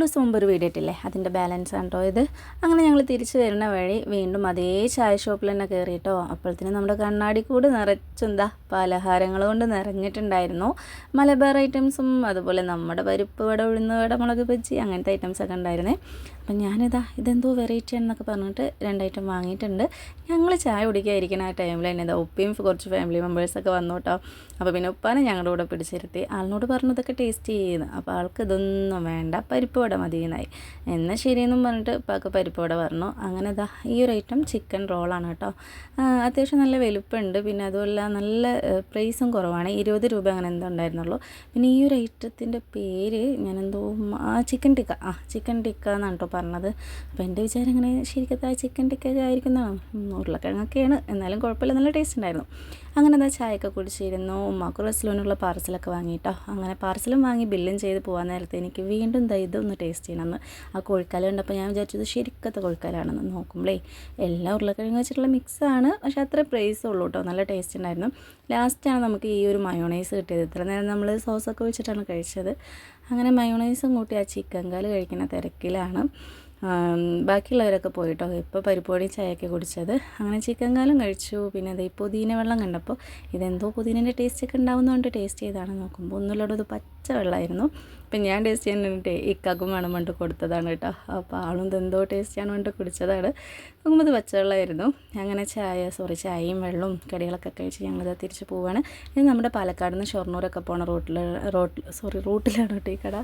ദിവസം മുമ്പ് ഒരു വീഡിയോ ഇട്ടില്ലേ, അതിൻ്റെ ബാലൻസ് ആണ് കേട്ടോ ഇത്. അങ്ങനെ ഞങ്ങൾ തിരിച്ച് വരുന്ന വഴി വീണ്ടും അതേ ചായ ഷോപ്പിൽ തന്നെ കയറിയിട്ടോ. അപ്പോഴത്തേനും നമ്മുടെ കണ്ണാടിക്കൂട് നിറച്ചെന്താ പലഹാരങ്ങൾ കൊണ്ട് നിറഞ്ഞിട്ടുണ്ടായിരുന്നു. മലബാർ ഐറ്റംസും അതുപോലെ നമ്മുടെ പരിപ്പ് വട, ഉഴുന്ന് വട, മുളക് ബജ്ജി അങ്ങനത്തെ ഐറ്റംസൊക്കെ ഉണ്ടായിരുന്നേ. അപ്പം ഞാനിതാ ഇതെന്തോ വെറൈറ്റി ആണെന്നൊക്കെ പറഞ്ഞിട്ട് 2 ഐറ്റം വാങ്ങിയിട്ടുണ്ട്. ഞങ്ങൾ ചായ കുടിക്കാതിരിക്കുന്ന ആ ടൈമിൽ തന്നെ ഇതാ ഉപ്പയും കുറച്ച് ഫാമിലി മെമ്പേഴ്സൊക്കെ വന്നു കേട്ടോ. അപ്പോൾ പിന്നെ ഉപ്പാനെ ഞങ്ങളുടെ കൂടെ പിടിച്ചിരുത്തി. ആളിനോട് പറഞ്ഞു ഇതൊക്കെ ടേസ്റ്റ് ചെയ്യുന്നു. അപ്പോൾ ആൾക്ക് ഇതൊന്നും വേണ്ട, പരിപ്പ് വട മതിയെന്നായി. എന്നാൽ ശരിയെന്നും പറഞ്ഞിട്ട് ഉപ്പാക്ക് പരിപ്പ് വട പറഞ്ഞു. അങ്ങനെ ഇതാ ഈ ഒരു ഐറ്റം ചിക്കൻ റോളാണ് കേട്ടോ. അത്യാവശ്യം നല്ല വലുപ്പമുണ്ട്. പിന്നെ അതുമല്ല നല്ല പ്രൈസും കുറവാണ്, 20 രൂപ അങ്ങനെ എന്തോ ഉണ്ടായിരുന്നുള്ളൂ. പിന്നെ ഈ ഒരു ഐറ്റത്തിൻ്റെ പേര് ഞാനെന്തോ ചിക്കൻ ടിക്ക എന്നാണ് കേട്ടോ പറഞ്ഞത്. അപ്പോൾ എൻ്റെ വിചാരം അങ്ങനെ ശരിക്കത്തെ ആ ചിക്കൻ ടിക്ക ആയിരിക്കുന്നതാണ്. ഉരുളക്കിഴങ്ങൊക്കെയാണ്, എന്നാലും കുഴപ്പമില്ല, നല്ല ടേസ്റ്റ് ഉണ്ടായിരുന്നു. അങ്ങനെ എന്താ ചായയൊക്കെ കുടിച്ചിരുന്നു. ഉമ്മാക്ക് റെസ്റ്റോറൻറ്റിലുള്ള പാർസലൊക്കെ വാങ്ങിയിട്ടോ. അങ്ങനെ പാർസലും വാങ്ങി ബില്ലും ചെയ്ത് പോകാൻ നേരത്തെ എനിക്ക് വീണ്ടും ഇതൊന്ന് ടേസ്റ്റ് ചെയ്യണമെന്ന് ആ കോഴിക്കാല കണ്ടപ്പോൾ ഞാൻ വിചാരിച്ചത് ശരിക്കത്തെ കോഴിക്കാലാണെന്ന്. നോക്കുമ്പോഴേ എല്ലാം ഉരുളക്കിഴങ്ങ് വെച്ചിട്ടുള്ള മിക്സാണ്, പക്ഷേ അത്ര പ്രൈസേ ഉള്ളൂ കേട്ടോ. നല്ല ടേസ്റ്റ് ഉണ്ടായിരുന്നു. ലാസ്റ്റാണ് നമുക്ക് ഈ ഒരു മയോണൈസ് കിട്ടിയത്. ഇത്ര നേരം നമ്മൾ സോസൊക്കെ വെച്ചിട്ടാണ് കഴിച്ചത്. അങ്ങനെ മയോണൈസും കൂട്ടി ആ ചിക്കൻ കാല് കഴിക്കുന്ന തിരക്കിലാണ് ബാക്കിയുള്ളവരൊക്കെ പോയിട്ടോ. ഇപ്പോൾ പരിപ്പോടി ചായയൊക്കെ കുടിച്ചത്. അങ്ങനെ ചിക്കൻ കാലും കഴിച്ചു. പിന്നെ അത് ഈ പുതിന വെള്ളം കണ്ടപ്പോൾ ഇതെന്തോ പുതിനേൻ്റെ ടേസ്റ്റൊക്കെ ഉണ്ടാവുന്നതുകൊണ്ട് ടേസ്റ്റ് ചെയ്താണ്. നോക്കുമ്പോൾ ഒന്നുമില്ലാതെ ഇത് പച്ച വെള്ളമായിരുന്നു. അപ്പം ഞാൻ ടേസ്റ്റ് ചെയ്യാൻ വേണ്ടിയിട്ട് ഇക്കാക്കും വേണം കൊണ്ട് കൊടുത്തതാണ് കേട്ടോ. അപ്പോൾ ആളും ഇതെന്തോ ടേസ്റ്റ് ചെയ്യാൻ വേണ്ടി കുടിച്ചതാണ്. നോക്കുമ്പോൾ ഇത് പച്ചവെള്ളമായിരുന്നു. അങ്ങനെ ചായയും വെള്ളവും കടികളൊക്കെ കഴിച്ച് ഞങ്ങളിത് തിരിച്ച് പോവുകയാണ്. ഇത് നമ്മുടെ പാലക്കാട് നിന്ന് ഷൊർണൂരൊക്കെ പോണ റൂട്ടിലാണ് കേട്ടോ ഈ കട.